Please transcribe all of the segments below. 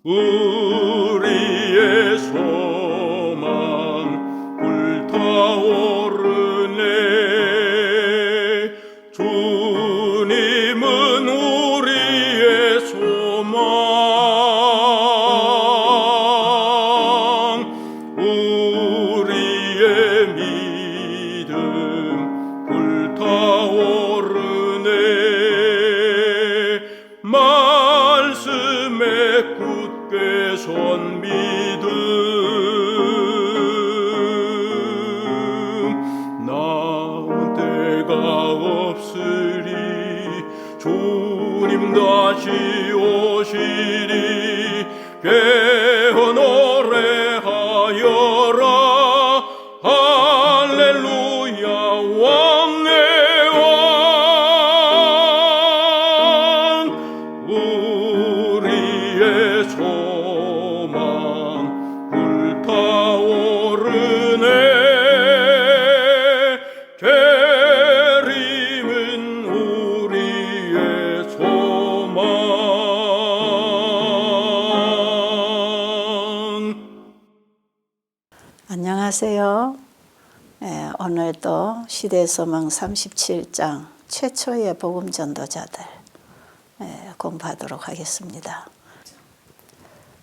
우리의 소망 불타오르네. 주님은 우리의 소망, 우리의 믿음 불타오르네. 말씀에 굳게 선 믿음, 나은 때가 없으리. 주님 다시 오시리. 깨어 노래하여라. 할렐루야. 왕의 왕, 우리의 소망 불타오르네. 재림은 우리의 소망. 안녕하세요. 오늘도 시대소망 37장 최초의 복음 전도자들 공부하도록 하겠습니다.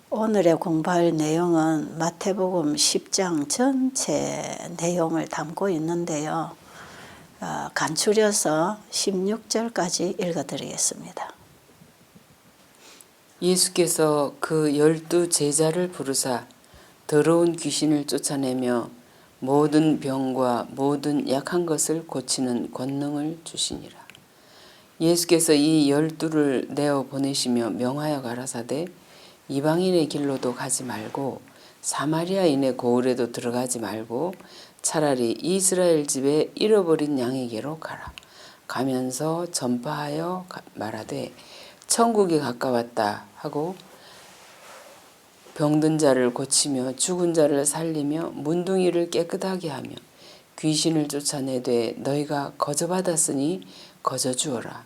오늘의 공부할 내용은 마태복음 10장 전체 내용을 담고 있는데요. 간추려서 16절까지 읽어드리겠습니다. 예수께서 그 12 제자를 부르사 더러운 귀신을 쫓아내며 모든 병과 모든 약한 것을 고치는 권능을 주시니라. 예수께서 이 12를 내어 보내시며 명하여 가라사대 이방인의 길로도 가지 말고 사마리아인의 고을에도 들어가지 말고 차라리 이스라엘 집에 잃어버린 양에게로 가라. 가면서 전파하여 말하되 천국이 가까웠다 하고 병든 자를 고치며 죽은 자를 살리며 문둥이를 깨끗하게 하며 귀신을 쫓아내되 너희가 거저받았으니 거저주어라.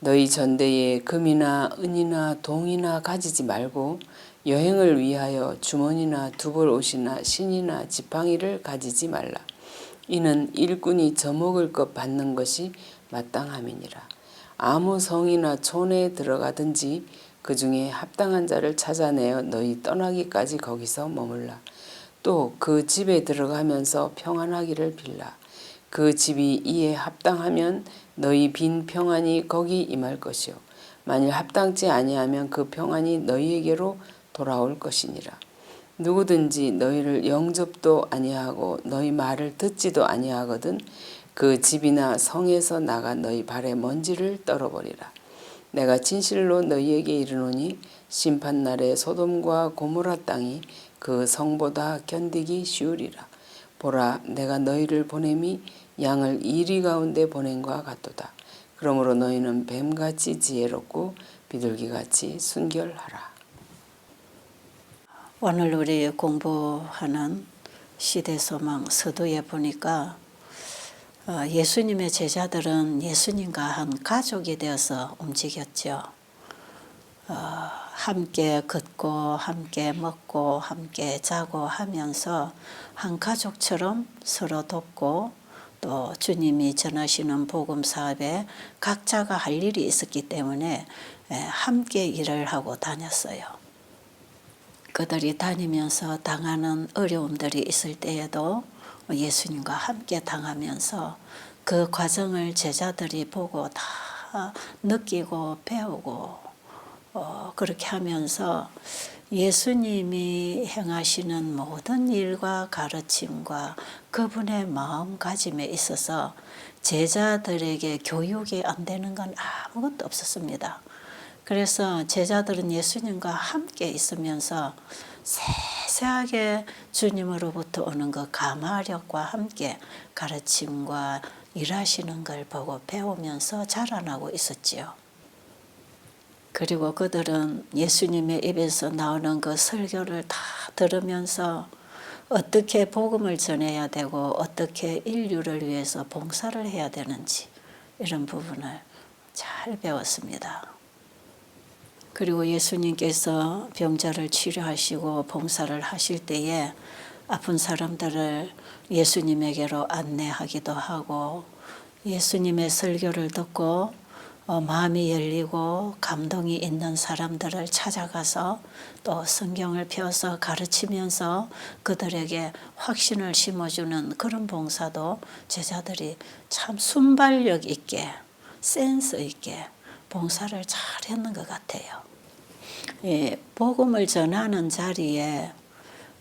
너희 전대에 금이나 은이나 동이나 가지지 말고 여행을 위하여 주머니나 두벌 옷이나 신이나 지팡이를 가지지 말라. 이는 일꾼이 져먹을 것 받는 것이 마땅함이니라. 아무 성이나 촌에 들어가든지 그 중에 합당한 자를 찾아내어 너희 떠나기까지 거기서 머물라. 또 그 집에 들어가면서 평안하기를 빌라. 그 집이 이에 합당하면 너희 빈 평안이 거기 임할 것이요 만일 합당치 아니하면 그 평안이 너희에게로 돌아올 것이니라. 누구든지 너희를 영접도 아니하고 너희 말을 듣지도 아니하거든 그 집이나 성에서 나가 너희 발에 먼지를 떨어버리라. 내가 진실로 너희에게 이르노니 심판날에 소돔과 고모라 땅이 그 성보다 견디기 쉬우리라. 보라, 내가 너희를 보냄이 양을 이리 가운데 보냄과 같도다. 그러므로 너희는 뱀같이 지혜롭고 비둘기같이 순결하라. 오늘 우리 공부하는 시대소망 서두에 보니까 예수님의 제자들은 예수님과 한 가족이 되어서 움직였죠. 함께 걷고 함께 먹고 함께 자고 하면서 한 가족처럼 서로 돕고 또 주님이 전하시는 복음 사업에 각자가 할 일이 있었기 때문에 함께 일을 하고 다녔어요. 그들이 다니면서 당하는 어려움들이 있을 때에도 예수님과 함께 당하면서 그 과정을 제자들이 보고 다 느끼고 배우고 그렇게 하면서 예수님이 행하시는 모든 일과 가르침과 그분의 마음가짐에 있어서 제자들에게 교육이 안 되는 건 아무것도 없었습니다. 그래서 제자들은 예수님과 함께 있으면서 세세하게 주님으로부터 오는 그 감화력과 함께 가르침과 일하시는 걸 보고 배우면서 자라나고 있었지요. 그리고 그들은 예수님의 입에서 나오는 그 설교를 다 들으면서 어떻게 복음을 전해야 되고 어떻게 인류를 위해서 봉사를 해야 되는지 이런 부분을 잘 배웠습니다. 그리고 예수님께서 병자를 치료하시고 봉사를 하실 때에 아픈 사람들을 예수님에게로 안내하기도 하고 예수님의 설교를 듣고 마음이 열리고 감동이 있는 사람들을 찾아가서 또 성경을 펴서 가르치면서 그들에게 확신을 심어주는 그런 봉사도 제자들이 참 순발력 있게 센스 있게 봉사를 잘했는 것 같아요. 예, 복음을 전하는 자리에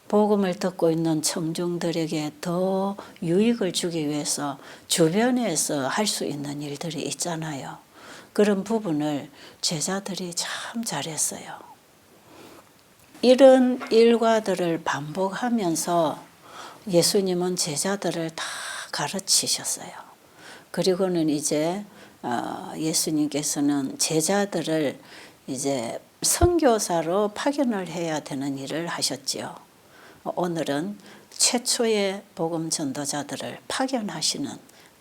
복음을 듣고 있는 청중들에게 더 유익을 주기 위해서 주변에서 할 수 있는 일들이 있잖아요. 그런 부분을 제자들이 참 잘했어요. 이런 일과들을 반복하면서 예수님은 제자들을 다 가르치셨어요. 그리고는 이제 예수님께서는 제자들을 이제 선교사로 파견을 해야 되는 일을 하셨지요. 오늘은 최초의 복음 전도자들을 파견하시는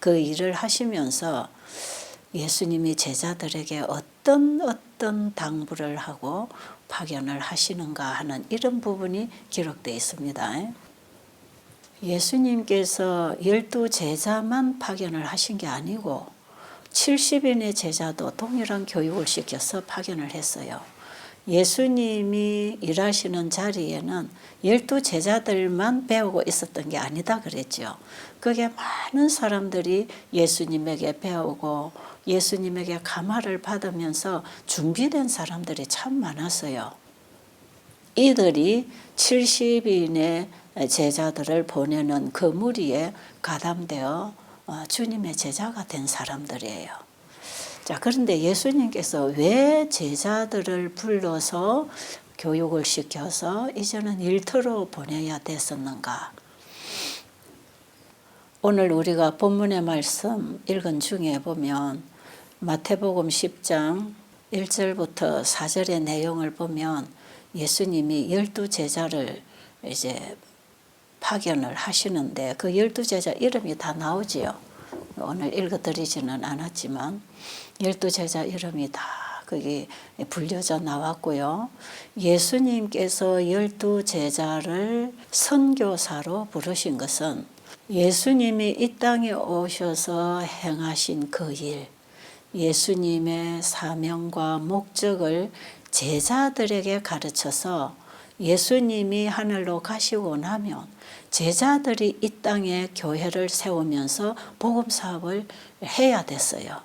그 일을 하시면서 예수님이 제자들에게 어떤 당부를 하고 파견을 하시는가 하는 이런 부분이 기록되어 있습니다. 예수님께서 12제자만 파견을 하신 게 아니고 70인의 제자도 동일한 교육을 시켜서 파견을 했어요. 예수님이 일하시는 자리에는 12제자들만 배우고 있었던 게 아니다 그랬죠. 그게 많은 사람들이 예수님에게 배우고 예수님에게 감화를 받으면서 준비된 사람들이 참 많았어요. 이들이 70인의 제자들을 보내는 그 무리에 가담되어 주님의 제자가 된 사람들이에요. 자, 그런데 예수님께서 왜 제자들을 불러서 교육을 시켜서 이제는 일터로 보내야 됐었는가? 오늘 우리가 본문의 말씀 읽은 중에 보면 마태복음 10장 1절부터 4절의 내용을 보면 예수님이 12제자를 이제 파견을 하시는데 그 12제자 이름이 다 나오지요. 오늘 읽어드리지는 않았지만 12제자 이름이 다 거기 불려져 나왔고요. 예수님께서 12제자를 선교사로 부르신 것은 예수님이 이 땅에 오셔서 행하신 그 일, 예수님의 사명과 목적을 제자들에게 가르쳐서 예수님이 하늘로 가시고 나면 제자들이 이 땅에 교회를 세우면서 복음 사업을 해야 됐어요.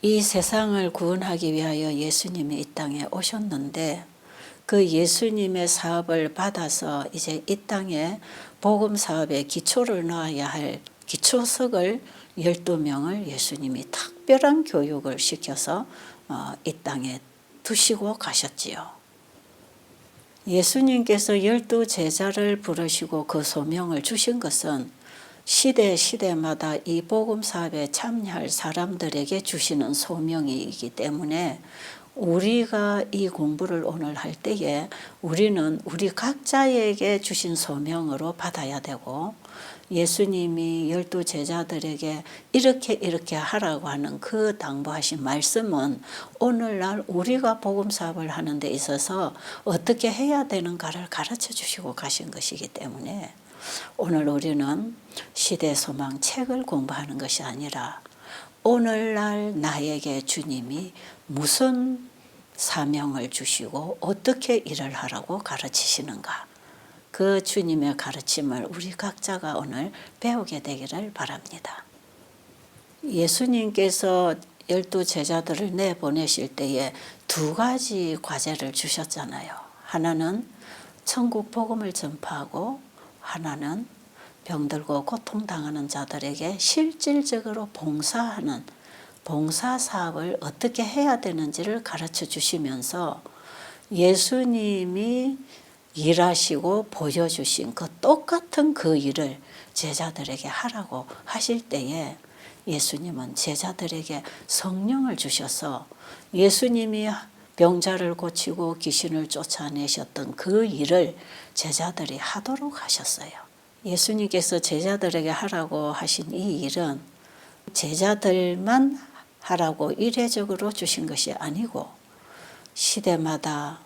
이 세상을 구원하기 위하여 예수님이 이 땅에 오셨는데 그 예수님의 사업을 받아서 이제 이 땅에 복음 사업에 기초를 넣어야 할 기초석을 12명을 예수님이 특별한 교육을 시켜서 이 땅에 두시고 가셨지요. 예수님께서 12제자를 부르시고 그 소명을 주신 것은 시대마다 이 복음 사업에 참여할 사람들에게 주시는 소명이기 때문에 우리가 이 공부를 오늘 할 때에 우리는 우리 각자에게 주신 소명으로 받아야 되고 예수님이 12제자들에게 이렇게 하라고 하는 그 당부하신 말씀은 오늘날 우리가 복음 사업을 하는 데 있어서 어떻게 해야 되는가를 가르쳐 주시고 가신 것이기 때문에 오늘 우리는 시대소망 책을 공부하는 것이 아니라 오늘날 나에게 주님이 무슨 사명을 주시고 어떻게 일을 하라고 가르치시는가. 그 주님의 가르침을 우리 각자가 오늘 배우게 되기를 바랍니다. 예수님께서 12제자들을 내보내실 때에 2가지 과제를 주셨잖아요. 하나는 천국 복음을 전파하고 하나는 병들고 고통당하는 자들에게 실질적으로 봉사하는 봉사 사업을 어떻게 해야 되는지를 가르쳐 주시면서 예수님이 일하시고 보여주신 그 똑같은 그 일을 제자들에게 하라고 하실 때에 예수님은 제자들에게 성령을 주셔서 예수님이 병자를 고치고 귀신을 쫓아내셨던 그 일을 제자들이 하도록 하셨어요. 예수님께서 제자들에게 하라고 하신 이 일은 제자들만 하라고 이례적으로 주신 것이 아니고 시대마다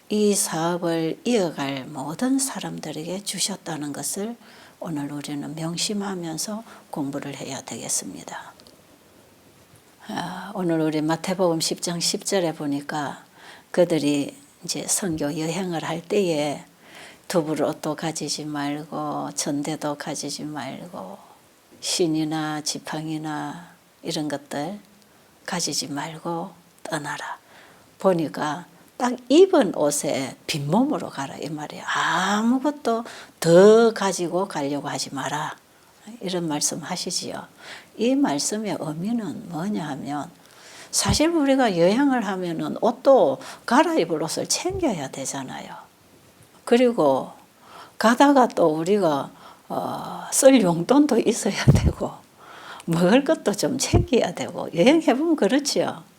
이 사업을 이어갈 모든 사람들에게 주셨다는 것을 오늘 우리는 명심하면서 공부를 해야 되겠습니다. 오늘 우리 마태복음 10장 10절에 보니까 그들이 이제 선교 여행을 할 때에 두불 옷도 가지지 말고 전대도 가지지 말고 신이나 지팡이나 이런 것들 가지지 말고 떠나라. 보니까 딱 입은 옷에 빈몸으로 가라 이 말이에요. 아무것도 더 가지고 가려고 하지 마라. 이런 말씀 하시지요. 이 말씀의 의미는 뭐냐 하면 사실 우리가 여행을 하면은 옷도 갈아입을 옷을 챙겨야 되잖아요. 그리고 가다가 또 우리가 쓸 용돈도 있어야 되고 먹을 것도 좀 챙겨야 되고 여행해보면 그렇지요.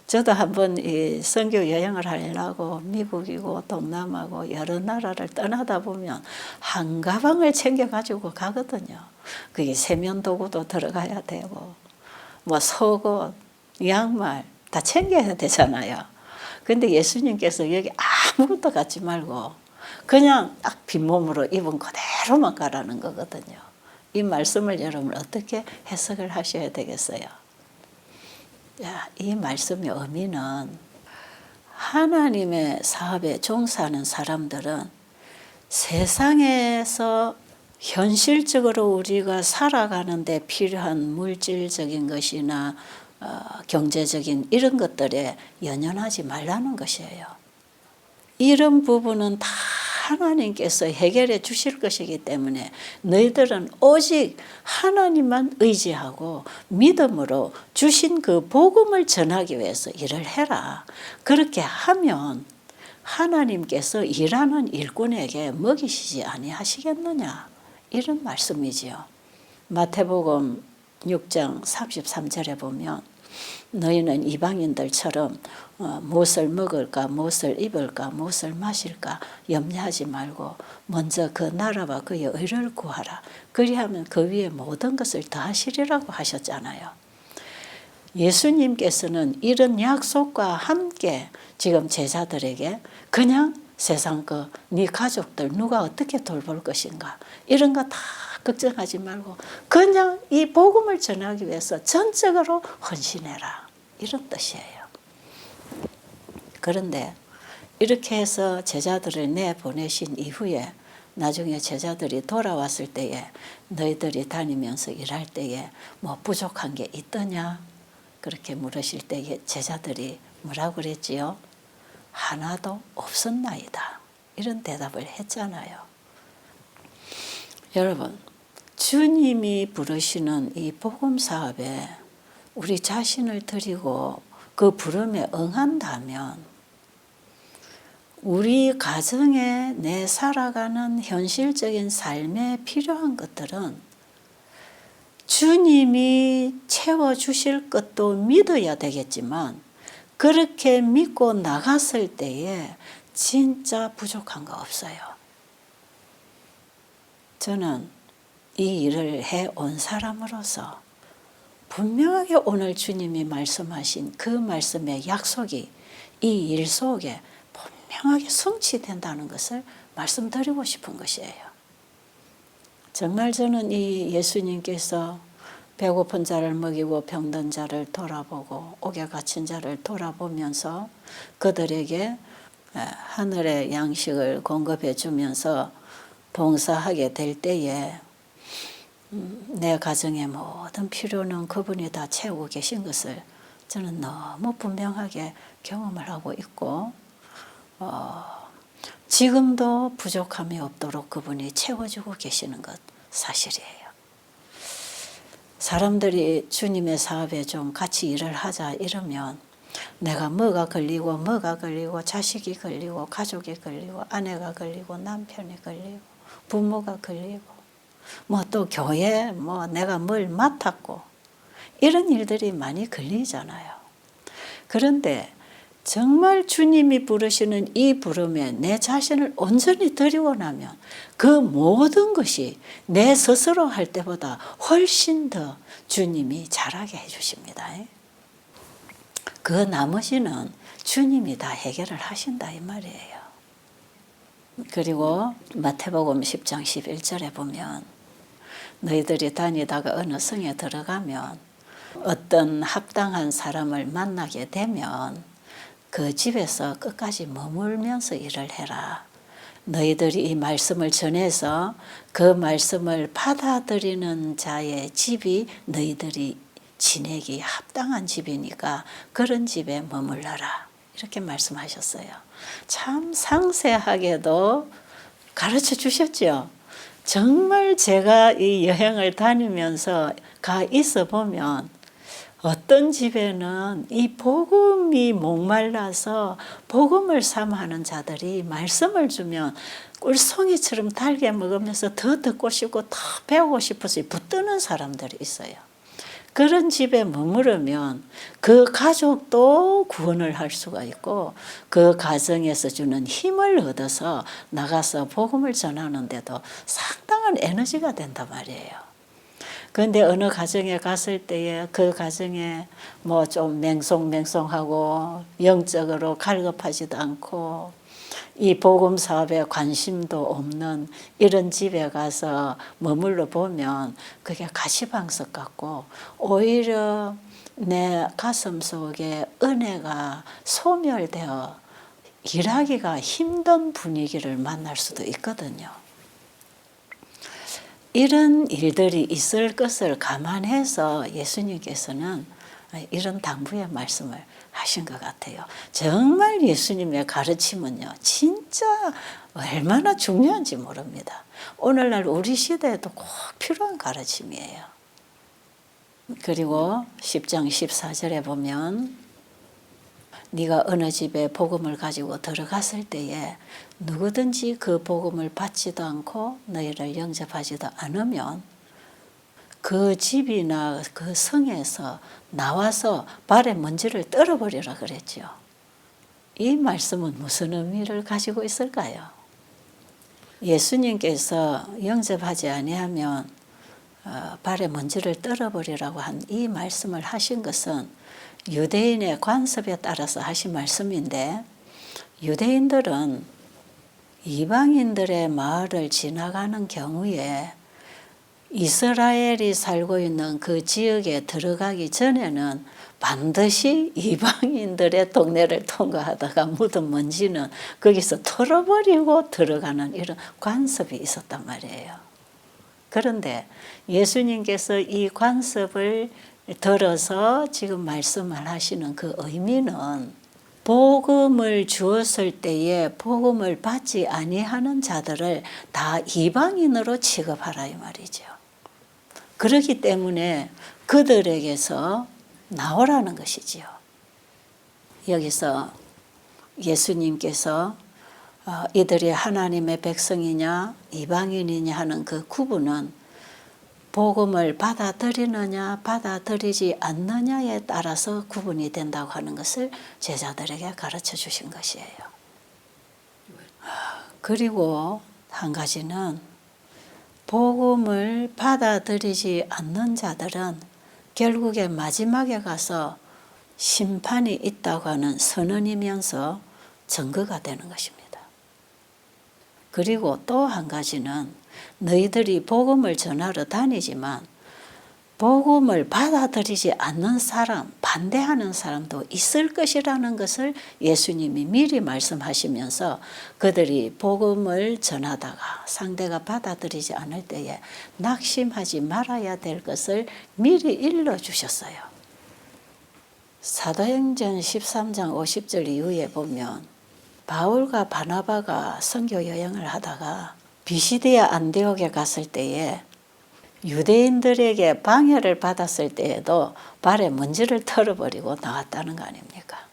저도 한번 이 선교 여행을 하려고 미국이고 동남아고 여러 나라를 떠나다 보면 한 가방을 챙겨가지고 가거든요. 그게 세면도구도 들어가야 되고 뭐 속옷, 양말 다 챙겨야 되잖아요. 근데 예수님께서 여기 아무것도 갖지 말고 그냥 딱 빈몸으로 입은 그대로만 가라는 거거든요. 이 말씀을 여러분 어떻게 해석을 하셔야 되겠어요? 이 말씀의 의미는 하나님의 사업에 종사하는 사람들은 세상에서 현실적으로 우리가 살아가는 데 필요한 물질적인 것이나 경제적인 이런 것들에 연연하지 말라는 것이에요. 이런 부분은 다 하나님께서 해결해 주실 것이기 때문에 너희들은 오직 하나님만 의지하고 믿음으로 주신 그 복음을 전하기 위해서 일을 해라. 그렇게 하면 하나님께서 일하는 일꾼에게 먹이시지 아니하시겠느냐. 이런 말씀이지요. 마태복음 6장 33절에 보면 너희는 이방인들처럼 무엇을 먹을까, 무엇을 입을까, 무엇을 마실까 염려하지 말고 먼저 그 나라와 그의 의를 구하라. 그리하면 그 위에 모든 것을 더하시리라고 하셨잖아요. 예수님께서는 이런 약속과 함께 지금 제자들에게 그냥 세상 네 가족들 누가 어떻게 돌볼 것인가 이런 거 다 걱정하지 말고 그냥 이 복음을 전하기 위해서 전적으로 헌신해라. 이런 뜻이에요. 그런데 이렇게 해서 제자들을 내보내신 이후에 나중에 제자들이 돌아왔을 때에 너희들이 다니면서 일할 때에 뭐 부족한 게 있더냐? 그렇게 물으실 때에 제자들이 뭐라고 그랬지요? 하나도 없었나이다. 이런 대답을 했잖아요. 여러분, 주님이 부르시는 이 복음 사업에 우리 자신을 드리고 그 부름에 응한다면 우리 가정에 내 살아가는 현실적인 삶에 필요한 것들은 주님이 채워주실 것도 믿어야 되겠지만 그렇게 믿고 나갔을 때에 진짜 부족한 거 없어요. 저는 이 일을 해온 사람으로서 분명하게 오늘 주님이 말씀하신 그 말씀의 약속이 이 일 속에 분명하게 성취된다는 것을 말씀드리고 싶은 것이에요. 정말 저는 이 예수님께서 배고픈 자를 먹이고 병든 자를 돌아보고 옥에 갇힌 자를 돌아보면서 그들에게 하늘의 양식을 공급해 주면서 봉사하게 될 때에 내 가정의 모든 필요는 그분이 다 채우고 계신 것을 저는 너무 분명하게 경험을 하고 있고 지금도 부족함이 없도록 그분이 채워주고 계시는 것 사실이에요. 사람들이 주님의 사업에 좀 같이 일을 하자 이러면 내가 뭐가 걸리고 자식이 걸리고 가족이 걸리고 아내가 걸리고 남편이 걸리고 부모가 걸리고 뭐 또 교회 뭐 내가 뭘 맡았고 이런 일들이 많이 걸리잖아요. 그런데 정말 주님이 부르시는 이 부름에 내 자신을 온전히 드리고 나면 그 모든 것이 내 스스로 할 때보다 훨씬 더 주님이 잘하게 해주십니다. 그 나머지는 주님이 다 해결을 하신다 이 말이에요. 그리고 마태복음 10장 11절에 보면 너희들이 다니다가 어느 성에 들어가면 어떤 합당한 사람을 만나게 되면 그 집에서 끝까지 머물면서 일을 해라. 너희들이 이 말씀을 전해서 그 말씀을 받아들이는 자의 집이 너희들이 지내기 합당한 집이니까 그런 집에 머물러라. 이렇게 말씀하셨어요. 참 상세하게도 가르쳐 주셨죠. 정말 제가 이 여행을 다니면서 가 있어 보면 어떤 집에는 이 복음이 목말라서 복음을 삼하는 자들이 말씀을 주면 꿀송이처럼 달게 먹으면서 더 듣고 싶고 더 배우고 싶어서 붙드는 사람들이 있어요. 그런 집에 머무르면 그 가족도 구원을 할 수가 있고 그 가정에서 주는 힘을 얻어서 나가서 복음을 전하는데도 상당한 에너지가 된단 말이에요. 그런데 어느 가정에 갔을 때에 그 가정에 뭐 좀 맹송맹송하고 영적으로 갈급하지도 않고 이 복음 사업에 관심도 없는 이런 집에 가서 머물러 보면 그게 가시방석 같고 오히려 내 가슴 속에 은혜가 소멸되어 일하기가 힘든 분위기를 만날 수도 있거든요. 이런 일들이 있을 것을 감안해서 예수님께서는 이런 당부의 말씀을 하신 것 같아요. 정말 예수님의 가르침은요, 진짜 얼마나 중요한지 모릅니다. 오늘날 우리 시대에도 꼭 필요한 가르침이에요. 그리고 10장 14절에 보면 네가 어느 집에 복음을 가지고 들어갔을 때에 누구든지 그 복음을 받지도 않고 너희를 영접하지도 않으면 그 집이나 그 성에서 나와서 발에 먼지를 떨어버리라 그랬죠. 이 말씀은 무슨 의미를 가지고 있을까요? 예수님께서 영접하지 아니하면 발에 먼지를 떨어버리라고 한 이 말씀을 하신 것은 유대인의 관습에 따라서 하신 말씀인데 유대인들은 이방인들의 마을을 지나가는 경우에 이스라엘이 살고 있는 그 지역에 들어가기 전에는 반드시 이방인들의 동네를 통과하다가 묻은 먼지는 거기서 털어버리고 들어가는 이런 관습이 있었단 말이에요. 그런데 예수님께서 이 관습을 들어서 지금 말씀을 하시는 그 의미는 복음을 주었을 때에 복음을 받지 아니하는 자들을 다 이방인으로 취급하라 이 말이죠. 그렇기 때문에 그들에게서 나오라는 것이지요. 여기서 예수님께서 이들이 하나님의 백성이냐 이방인이냐 하는 그 구분은 복음을 받아들이느냐 받아들이지 않느냐에 따라서 구분이 된다고 하는 것을 제자들에게 가르쳐 주신 것이에요. 그리고 한 가지는 복음을 받아들이지 않는 자들은 결국에 마지막에 가서 심판이 있다고 하는 선언이면서 증거가 되는 것입니다. 그리고 또 한 가지는 너희들이 복음을 전하러 다니지만 복음을 받아들이지 않는 사람, 반대하는 사람도 있을 것이라는 것을 예수님이 미리 말씀하시면서 그들이 복음을 전하다가 상대가 받아들이지 않을 때에 낙심하지 말아야 될 것을 미리 일러주셨어요. 사도행전 13장 50절 이후에 보면 바울과 바나바가 선교 여행을 하다가 비시디아 안디옥에 갔을 때에 유대인들에게 방해를 받았을 때에도 발에 먼지를 털어버리고 나왔다는 거 아닙니까?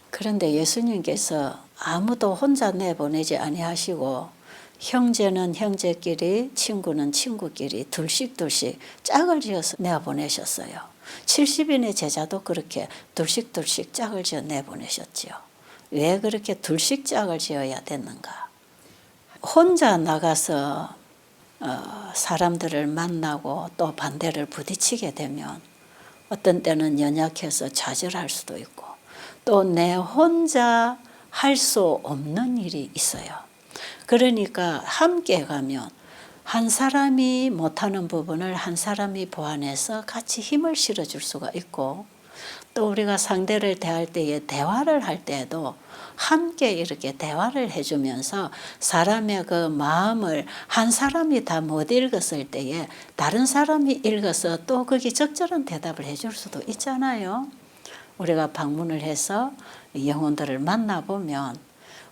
그런데 예수님께서 아무도 혼자 내보내지 아니하시고 형제는 형제끼리 친구는 친구끼리 둘씩 짝을 지어서 내보내셨어요. 70인의 제자도 그렇게 둘씩 짝을 지어 내보내셨지요. 왜 그렇게 둘씩 짝을 지어야 됐는가? 혼자 나가서 사람들을 만나고 또 반대를 부딪히게 되면 어떤 때는 연약해서 좌절할 수도 있고 또 내 혼자 할 수 없는 일이 있어요. 그러니까 함께 가면 한 사람이 못하는 부분을 한 사람이 보완해서 같이 힘을 실어줄 수가 있고, 또 우리가 상대를 대할 때에 대화를 할 때에도 함께 이렇게 대화를 해주면서 사람의 그 마음을 한 사람이 다 못 읽었을 때에 다른 사람이 읽어서 또 거기 적절한 대답을 해줄 수도 있잖아요. 우리가 방문을 해서 영혼들을 만나보면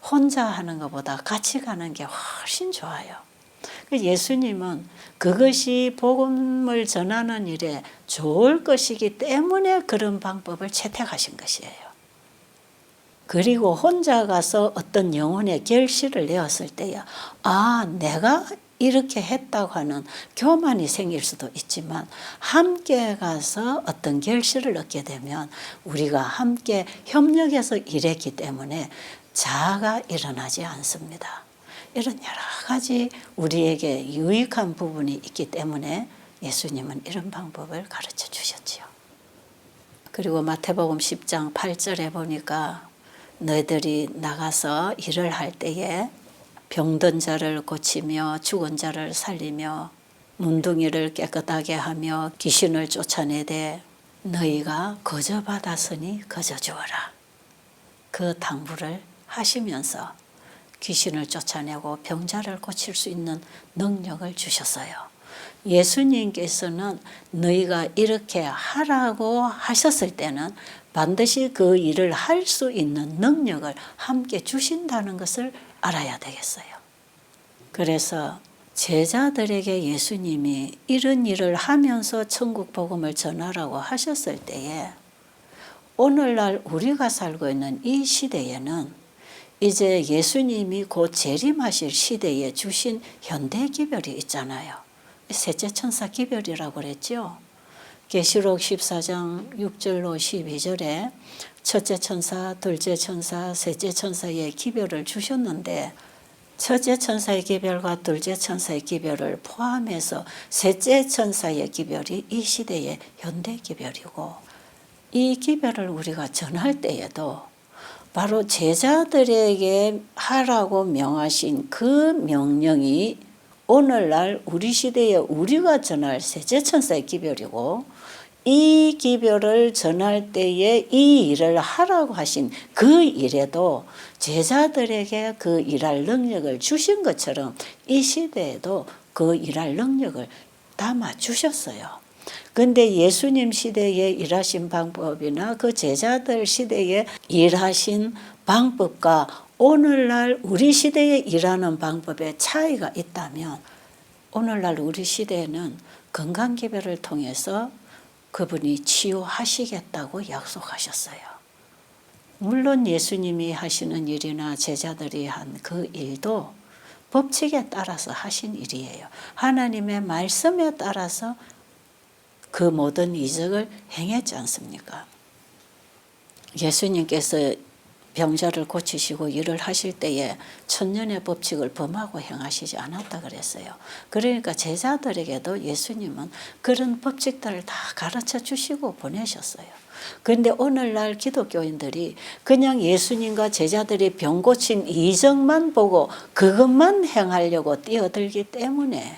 혼자 하는 것보다 같이 가는 게 훨씬 좋아요. 예수님은 그것이 복음을 전하는 일에 좋을 것이기 때문에 그런 방법을 채택하신 것이에요. 그리고 혼자 가서 어떤 영혼의 결실을 내었을 때야, 내가 이렇게 했다고 하는 교만이 생길 수도 있지만, 함께 가서 어떤 결실을 얻게 되면 우리가 함께 협력해서 일했기 때문에 자아가 일어나지 않습니다. 이런 여러 가지 우리에게 유익한 부분이 있기 때문에 예수님은 이런 방법을 가르쳐 주셨지요. 그리고 마태복음 10장 8절에 보니까 너희들이 나가서 일을 할 때에 병든 자를 고치며 죽은 자를 살리며 문둥이를 깨끗하게 하며 귀신을 쫓아내되 너희가 거저 받았으니 거저 주어라. 그 당부를 하시면서 귀신을 쫓아내고 병자를 고칠 수 있는 능력을 주셨어요. 예수님께서는 너희가 이렇게 하라고 하셨을 때는 반드시 그 일을 할 수 있는 능력을 함께 주신다는 것을 알아야 되겠어요. 그래서 제자들에게 예수님이 이런 일을 하면서 천국 복음을 전하라고 하셨을 때에 오늘날 우리가 살고 있는 이 시대에는 이제 예수님이 곧 재림하실 시대에 주신 현대 기별이 있잖아요. 셋째 천사 기별이라고 그랬죠. 계시록 14장 6절로 12절에 첫째 천사, 둘째 천사, 셋째 천사의 기별을 주셨는데, 첫째 천사의 기별과 둘째 천사의 기별을 포함해서 셋째 천사의 기별이 이 시대의 현대 기별이고, 이 기별을 우리가 전할 때에도 바로 제자들에게 하라고 명하신 그 명령이 오늘날 우리 시대에 우리가 전할 셋째 천사의 기별이고, 이 기별을 전할 때에 이 일을 하라고 하신 그 일에도 제자들에게 그 일할 능력을 주신 것처럼 이 시대에도 그 일할 능력을 담아 주셨어요. 그런데 예수님 시대에 일하신 방법이나 그 제자들 시대에 일하신 방법과 오늘날 우리 시대에 일하는 방법에 차이가 있다면, 오늘날 우리 시대에는 건강기별을 통해서 그분이 치유하시겠다고 약속하셨어요. 물론 예수님이 하시는 일이나 제자들이 한 그 일도 법칙에 따라서 하신 일이에요. 하나님의 말씀에 따라서 그 모든 이적을 행했지 않습니까? 예수님께서 병자를 고치시고 일을 하실 때에 천년의 법칙을 범하고 행하시지 않았다 그랬어요. 그러니까 제자들에게도 예수님은 그런 법칙들을 다 가르쳐 주시고 보내셨어요. 그런데 오늘날 기독교인들이 그냥 예수님과 제자들이 병 고친 이적만 보고 그것만 행하려고 뛰어들기 때문에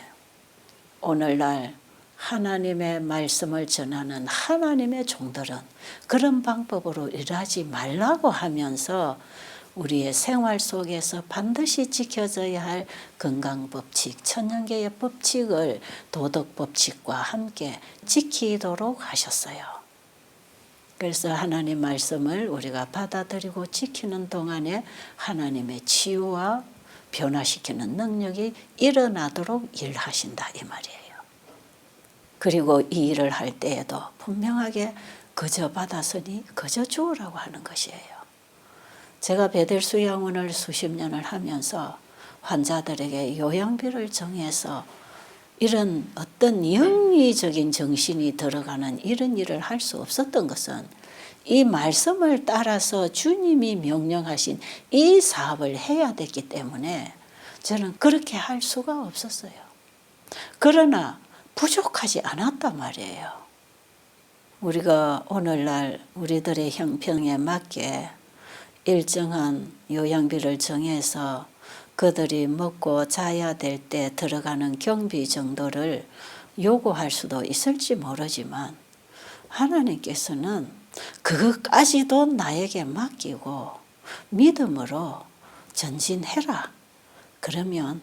오늘날 하나님의 말씀을 전하는 하나님의 종들은 그런 방법으로 일하지 말라고 하면서 우리의 생활 속에서 반드시 지켜져야 할 건강법칙, 천연계의 법칙을 도덕법칙과 함께 지키도록 하셨어요. 그래서 하나님 말씀을 우리가 받아들이고 지키는 동안에 하나님의 치유와 변화시키는 능력이 일어나도록 일하신다 이 말이에요. 그리고 이 일을 할 때에도 분명하게 거저 받았으니 거저 주우라고 하는 것이에요. 제가 베델 양원을 수십 년을 하면서 환자들에게 요양비를 정해서 이런 어떤 영리적인 정신이 들어가는 이런 일을 할 수 없었던 것은 이 말씀을 따라서 주님이 명령하신 이 사업을 해야 됐기 때문에 저는 그렇게 할 수가 없었어요. 그러나 부족하지 않았단 말이에요. 우리가 오늘날 우리들의 형편에 맞게 일정한 요양비를 정해서 그들이 먹고 자야 될 때 들어가는 경비 정도를 요구할 수도 있을지 모르지만 하나님께서는 그것까지도 나에게 맡기고 믿음으로 전진해라. 그러면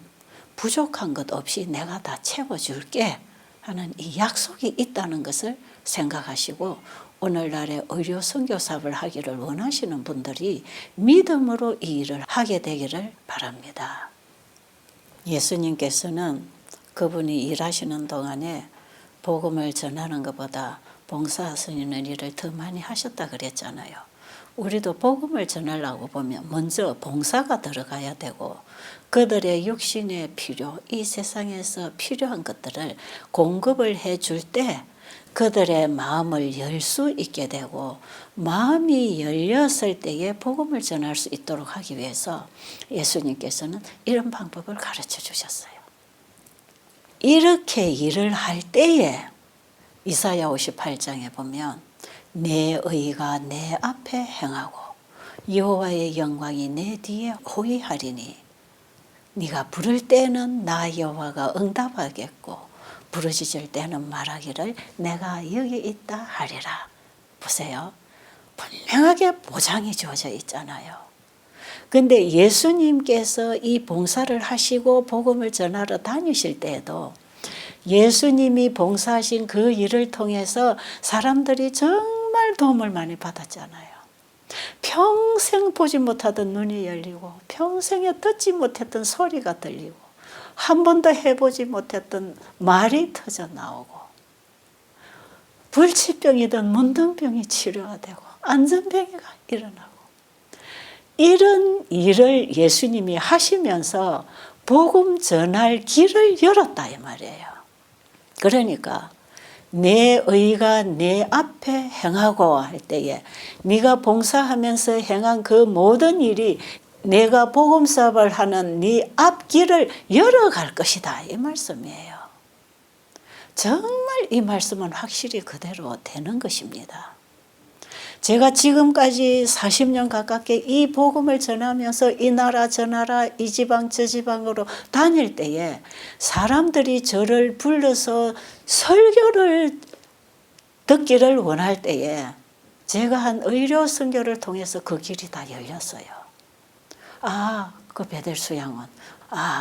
부족한 것 없이 내가 다 채워줄게 하는 이 약속이 있다는 것을 생각하시고 오늘날의 의료 선교사업을 하기를 원하시는 분들이 믿음으로 이 일을 하게 되기를 바랍니다. 예수님께서는 그분이 일하시는 동안에 복음을 전하는 것보다 봉사하시는 일을 더 많이 하셨다 그랬잖아요. 우리도 복음을 전하려고 보면 먼저 봉사가 들어가야 되고 그들의 육신의 필요, 이 세상에서 필요한 것들을 공급을 해줄 때 그들의 마음을 열 수 있게 되고 마음이 열렸을 때에 복음을 전할 수 있도록 하기 위해서 예수님께서는 이런 방법을 가르쳐 주셨어요. 이렇게 일을 할 때에 이사야 58장에 보면 내 의가 내 앞에 행하고 여호와의 영광이 내 뒤에 호위하리니 네가 부를 때는 나 여호와가 응답하겠고 부르짖을 때는 말하기를 내가 여기 있다 하리라. 보세요. 분명하게 보장이 주어져 있잖아요. 근데 예수님께서 이 봉사를 하시고 복음을 전하러 다니실 때에도 예수님이 봉사하신 그 일을 통해서 사람들이 정말 도움을 많이 받았잖아요. 평생 보지 못하던 눈이 열리고 평생에 듣지 못했던 소리가 들리고 한 번도 해보지 못했던 말이 터져 나오고 불치병이든 문둥병이 치료가 되고 안전병이가 일어나고 이런 일을 예수님이 하시면서 복음 전할 길을 열었다 이 말이에요. 그러니까 내 의가 내 앞에 행하고 할 때에 네가 봉사하면서 행한 그 모든 일이 내가 복음 사업을 하는 네 앞길을 열어갈 것이다 이 말씀이에요. 정말 이 말씀은 확실히 그대로 되는 것입니다. 제가 지금까지 40년 가깝게 이 복음을 전하면서 이 나라 저 나라 이 지방 저 지방으로 다닐 때에 사람들이 저를 불러서 설교를 듣기를 원할 때에 제가 한 의료 선교를 통해서 그 길이 다 열렸어요. 아, 그 베델수 양은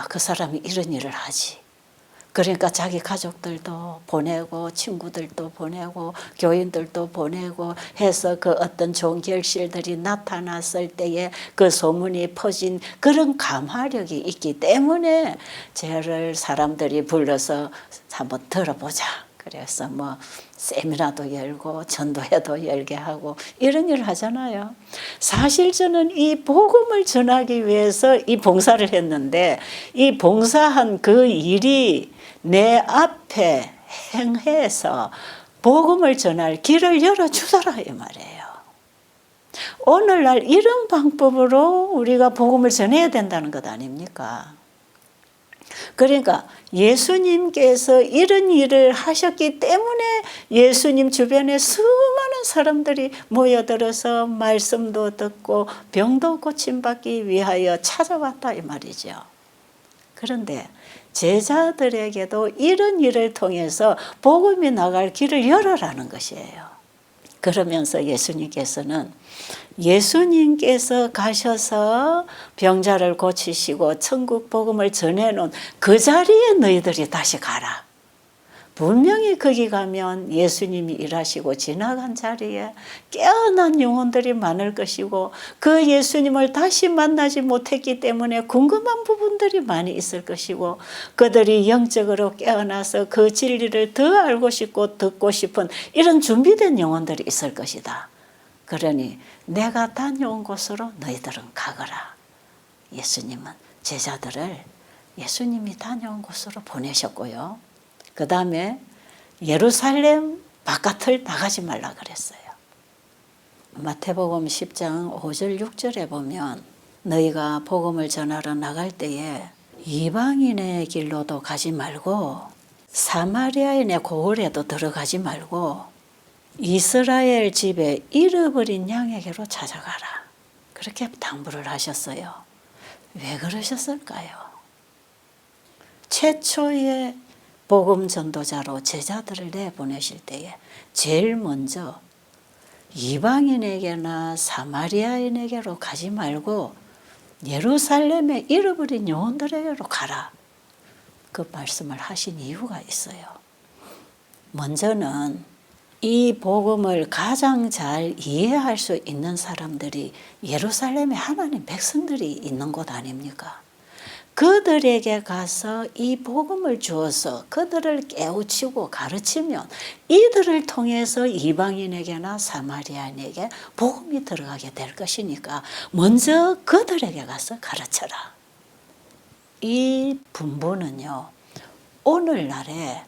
그 사람이 이런 일을 하지. 그러니까 자기 가족들도 보내고 친구들도 보내고 교인들도 보내고 해서 그 어떤 좋은 결실들이 나타났을 때에 그 소문이 퍼진 그런 감화력이 있기 때문에 저를 사람들이 불러서 한번 들어보자. 그래서 뭐 세미나도 열고 전도회도 열게 하고 이런 일을 하잖아요. 사실 저는 이 복음을 전하기 위해서 이 봉사를 했는데 이 봉사한 그 일이 내 앞에 행해서 복음을 전할 길을 열어주더라 이 말이에요. 오늘날 이런 방법으로 우리가 복음을 전해야 된다는 것 아닙니까? 그러니까 예수님께서 이런 일을 하셨기 때문에 예수님 주변에 수많은 사람들이 모여들어서 말씀도 듣고 병도 고침받기 위하여 찾아왔다 이 말이죠. 그런데 제자들에게도 이런 일을 통해서 복음이 나갈 길을 열어라는 것이에요. 그러면서 예수님께서는 예수님께서 가셔서 병자를 고치시고 천국 복음을 전해놓은 그 자리에 너희들이 다시 가라. 분명히 거기 가면 예수님이 일하시고 지나간 자리에 깨어난 영혼들이 많을 것이고 그 예수님을 다시 만나지 못했기 때문에 궁금한 부분들이 많이 있을 것이고 그들이 영적으로 깨어나서 그 진리를 더 알고 싶고 듣고 싶은 이런 준비된 영혼들이 있을 것이다. 그러니 내가 다녀온 곳으로 너희들은 가거라. 예수님은 제자들을 예수님이 다녀온 곳으로 보내셨고요. 그 다음에 예루살렘 바깥을 나가지 말라 그랬어요. 마태복음 10장 5절 6절에 보면 너희가 복음을 전하러 나갈 때에 이방인의 길로도 가지 말고 사마리아인의 고을에도 들어가지 말고 이스라엘 집에 잃어버린 양에게로 찾아가라. 그렇게 당부를 하셨어요. 왜 그러셨을까요? 최초의 복음 전도자로 제자들을 내보내실 때에 제일 먼저 이방인에게나 사마리아인에게로 가지 말고 예루살렘에 잃어버린 영혼들에게로 가라. 그 말씀을 하신 이유가 있어요. 먼저는 이 복음을 가장 잘 이해할 수 있는 사람들이 예루살렘에 하나님 백성들이 있는 곳 아닙니까? 그들에게 가서 이 복음을 주어서 그들을 깨우치고 가르치면 이들을 통해서 이방인에게나 사마리아인에게 복음이 들어가게 될 것이니까 먼저 그들에게 가서 가르쳐라. 이 분부는요, 오늘날에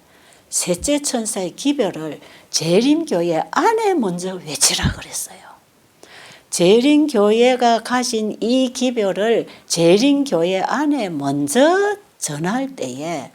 셋째 천사의 기별을 재림교회 안에 먼저 외치라 그랬어요. 재림교회가 가진 이 기별을 재림교회 안에 먼저 전할 때에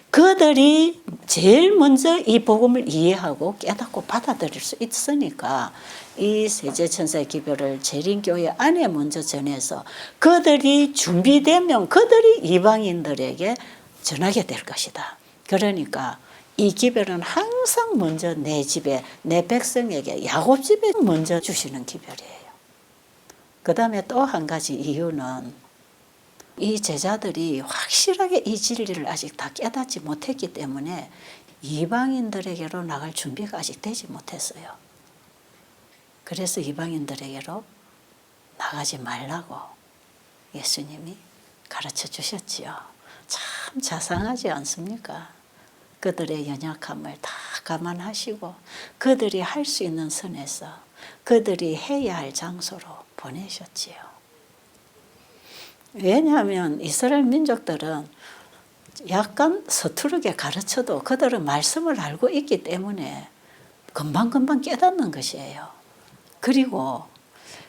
그들이 제일 먼저 이 복음을 이해하고 깨닫고 받아들일 수 있으니까 이 셋째 천사의 기별을 재림교회 안에 먼저 전해서 그들이 준비되면 그들이 이방인들에게 전하게 될 것이다. 그러니까 이 기별은 항상 먼저 내 집에, 내 백성에게, 야곱 집에 먼저 주시는 기별이에요. 그 다음에 또 한 가지 이유는 이 제자들이 확실하게 이 진리를 아직 다 깨닫지 못했기 때문에 이방인들에게로 나갈 준비가 아직 되지 못했어요. 그래서 이방인들에게로 나가지 말라고 예수님이 가르쳐 주셨지요. 참 자상하지 않습니까? 그들의 연약함을 다 감안하시고 그들이 할 수 있는 선에서 그들이 해야 할 장소로 보내셨지요. 왜냐하면 이스라엘 민족들은 약간 서투르게 가르쳐도 그들은 말씀을 알고 있기 때문에 금방금방 깨닫는 것이에요. 그리고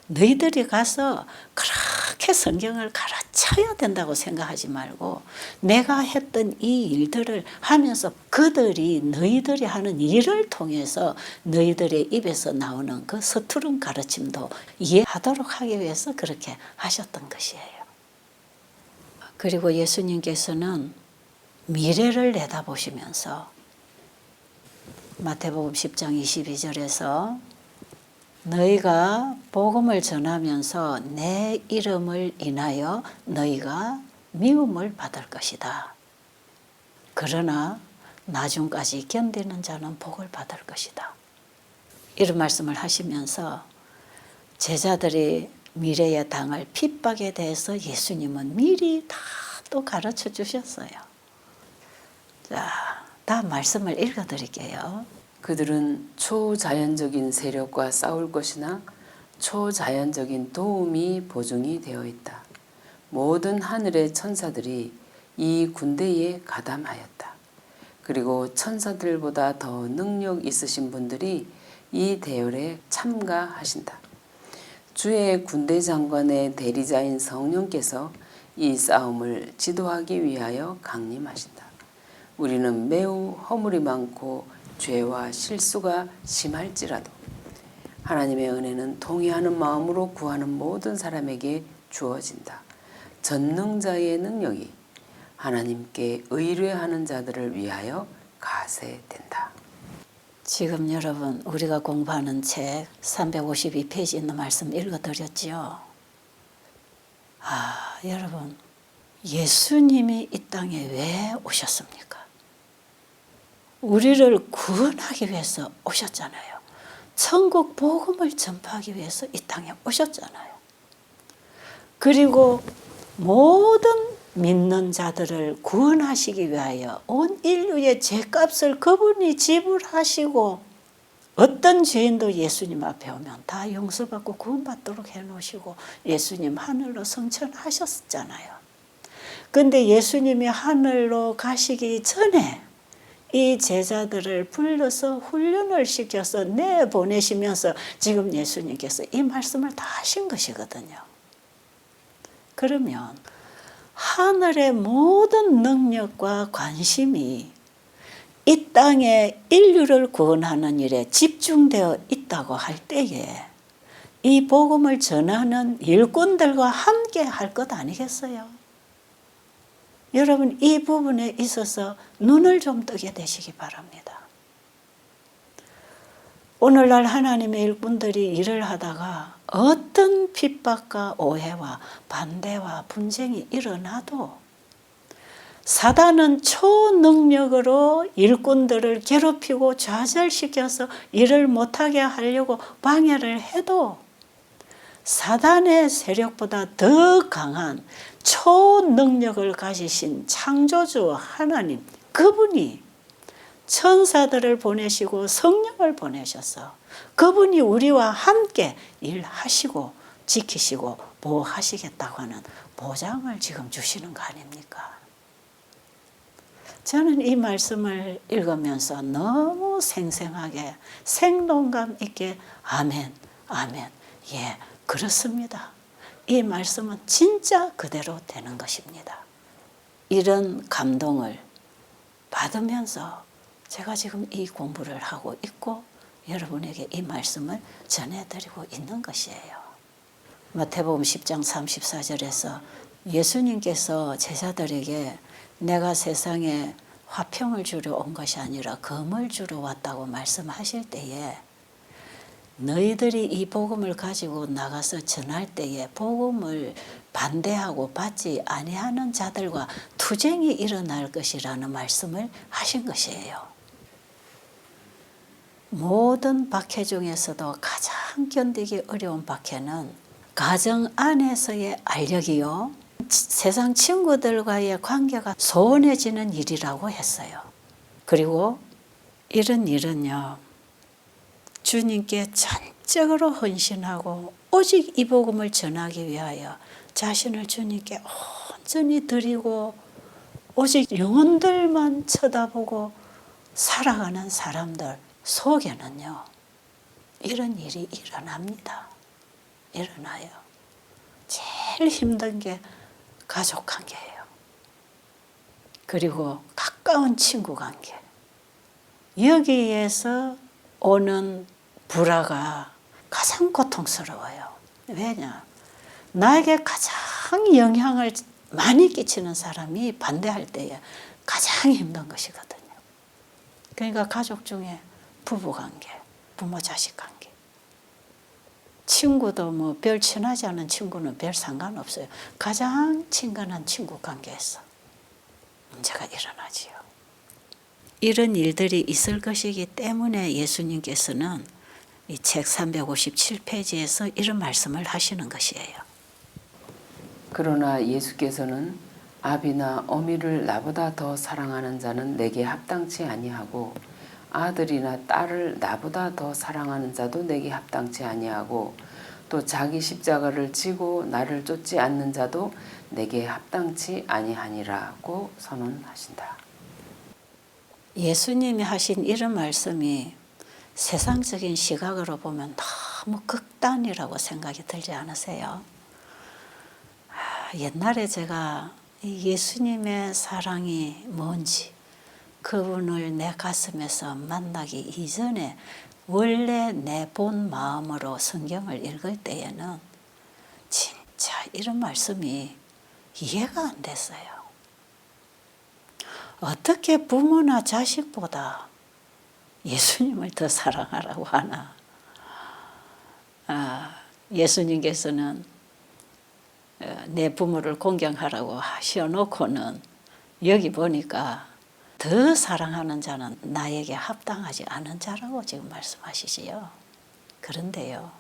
너희들이 가서 그렇게 성경을 가르쳐야 된다고 생각하지 말고 내가 했던 이 일들을 하면서 그들이 너희들이 하는 일을 통해서 너희들의 입에서 나오는 그 서투른 가르침도 이해하도록 하기 위해서 그렇게 하셨던 것이에요. 그리고 예수님께서는 미래를 내다보시면서 마태복음 10장 22절에서 너희가 복음을 전하면서 내 이름을 인하여 너희가 미움을 받을 것이다. 그러나 나중까지 견디는 자는 복을 받을 것이다. 이런 말씀을 하시면서 제자들이 미래에 당할 핍박에 대해서 예수님은 미리 다 또 가르쳐 주셨어요. 자, 다음 말씀을 읽어드릴게요. 그들은 초자연적인 세력과 싸울 것이나 초자연적인 도움이 보증이 되어 있다. 모든 하늘의 천사들이 이 군대에 가담하였다. 그리고 천사들보다 더 능력 있으신 분들이 이 대열에 참가하신다. 주의 군대 장관의 대리자인 성령께서 이 싸움을 지도하기 위하여 강림하신다. 우리는 매우 허물이 많고 죄와 실수가 심할지라도 하나님의 은혜는 동의하는 마음으로 구하는 모든 사람에게 주어진다. 전능자의 능력이 하나님께 의뢰하는 자들을 위하여 가세된다. 지금 여러분 우리가 공부하는 책 352페이지 있는 말씀 읽어드렸지요. 여러분 예수님이 이 땅에 왜 오셨습니까? 우리를 구원하기 위해서 오셨잖아요. 천국 복음을 전파하기 위해서 이 땅에 오셨잖아요. 그리고 모든 믿는 자들을 구원하시기 위하여 온 인류의 죄값을 그분이 지불하시고 어떤 죄인도 예수님 앞에 오면 다 용서받고 구원받도록 해놓으시고 예수님 하늘로 승천하셨잖아요. 그런데 예수님이 하늘로 가시기 전에 이 제자들을 불러서 훈련을 시켜서 내보내시면서 지금 예수님께서 이 말씀을 다 하신 것이거든요. 그러면 하늘의 모든 능력과 관심이 이 땅에 인류를 구원하는 일에 집중되어 있다고 할 때에 이 복음을 전하는 일꾼들과 함께 할 것 아니겠어요? 여러분, 이 부분에 있어서 눈을 좀 뜨게 되시기 바랍니다. 오늘날 하나님의 일꾼들이 일을 하다가 어떤 핍박과 오해와 반대와 분쟁이 일어나도 사단은 초능력으로 일꾼들을 괴롭히고 좌절시켜서 일을 못하게 하려고 방해를 해도 사단의 세력보다 더 강한 초능력을 가지신 창조주 하나님, 그분이 천사들을 보내시고 성령을 보내셔서 그분이 우리와 함께 일하시고 지키시고 보호하시겠다고 하는 보장을 지금 주시는 거 아닙니까? 저는 이 말씀을 읽으면서 너무 생생하게 생동감 있게 아멘, 아멘, 예, 그렇습니다. 이 말씀은 진짜 그대로 되는 것입니다. 이런 감동을 받으면서 제가 지금 이 공부를 하고 있고 여러분에게 이 말씀을 전해드리고 있는 것이에요. 마태복음 10장 34절에서 예수님께서 제자들에게 내가 세상에 화평을 주러 온 것이 아니라 검을 주러 왔다고 말씀하실 때에 너희들이 이 복음을 가지고 나가서 전할 때에 복음을 반대하고 받지 아니하는 자들과 투쟁이 일어날 것이라는 말씀을 하신 것이에요. 모든 박해 중에서도 가장 견디기 어려운 박해는 가정 안에서의 알력이요, 세상 친구들과의 관계가 소원해지는 일이라고 했어요. 그리고 이런 일은요, 주님께 전적으로 헌신하고 오직 이 복음을 전하기 위하여 자신을 주님께 온전히 드리고 오직 영혼들만 쳐다보고 살아가는 사람들 속에는요, 이런 일이 일어납니다. 일어나요. 제일 힘든 게 가족 관계예요. 그리고 가까운 친구 관계. 여기에서 오는 불화가 가장 고통스러워요. 왜냐? 나에게 가장 영향을 많이 끼치는 사람이 반대할 때에 가장 힘든 것이거든요. 그러니까 가족 중에 부부관계, 부모 자식 관계. 친구도 뭐 별 친하지 않은 친구는 별 상관없어요. 가장 친근한 친구 관계에서 문제가 일어나지요. 이런 일들이 있을 것이기 때문에 예수님께서는 이 책 357페이지에서 이런 말씀을 하시는 것이에요. 그러나 예수께서는 아비나 어미를 나보다 더 사랑하는 자는 내게 합당치 아니하고 아들이나 딸을 나보다 더 사랑하는 자도 내게 합당치 아니하고 또 자기 십자가를 지고 나를 쫓지 않는 자도 내게 합당치 아니하니라고 선언하신다. 예수님이 하신 이런 말씀이 세상적인 시각으로 보면 너무 극단이라고 생각이 들지 않으세요? 옛날에 제가 예수님의 사랑이 뭔지 그분을 내 가슴에서 만나기 이전에 원래 내 본 마음으로 성경을 읽을 때에는 진짜 이런 말씀이 이해가 안 됐어요. 어떻게 부모나 자식보다 예수님을 더 사랑하라고 하나? 예수님께서는 내 부모를 공경하라고 하셔놓고는 여기 보니까 더 사랑하는 자는 나에게 합당하지 않은 자라고 지금 말씀하시지요. 그런데요,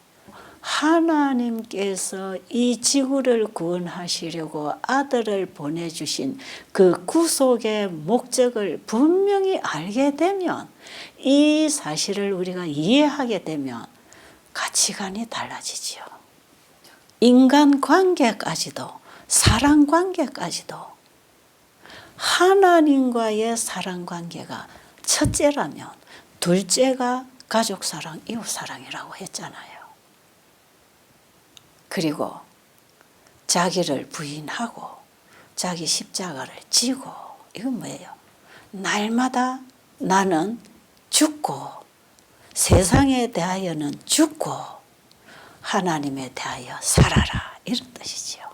하나님께서 이 지구를 구원하시려고 아들을 보내주신 그 구속의 목적을 분명히 알게 되면, 이 사실을 우리가 이해하게 되면 가치관이 달라지지요. 인간 관계까지도, 사랑 관계까지도 하나님과의 사랑 관계가 첫째라면 둘째가 가족 사랑, 이웃 사랑이라고 했잖아요. 그리고 자기를 부인하고 자기 십자가를 지고, 이건 뭐예요? 날마다 나는 죽고 세상에 대하여는 죽고 하나님에 대하여 살아라 이런 뜻이지요.